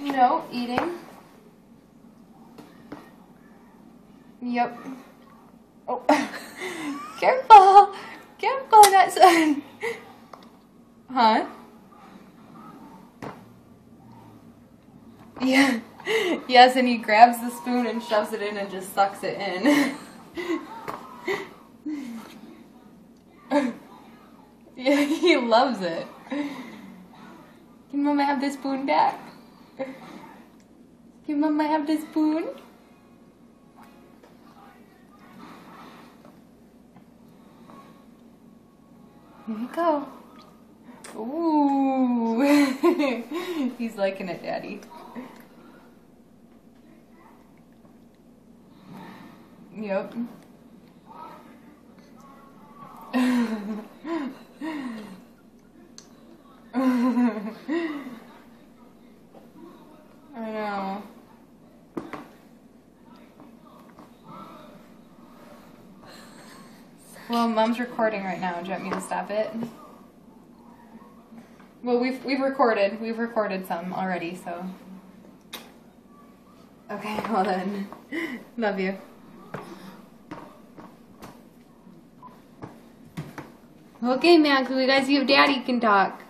No, eating. Yep. Oh, careful! Careful, that son. Huh? Yeah. Yes, and he grabs the spoon and shoves it in and just sucks it in. Yeah, he loves it. Can Mama have the spoon back? Can Mama have the spoon? Here you go. Ooh. He's liking it, Daddy. Yep. I know. Well, Mom's recording right now. Do you want me to stop it? Well, we've recorded some already, so. Okay, well then. Love you. Okay, Max, we gotta see if Daddy can talk.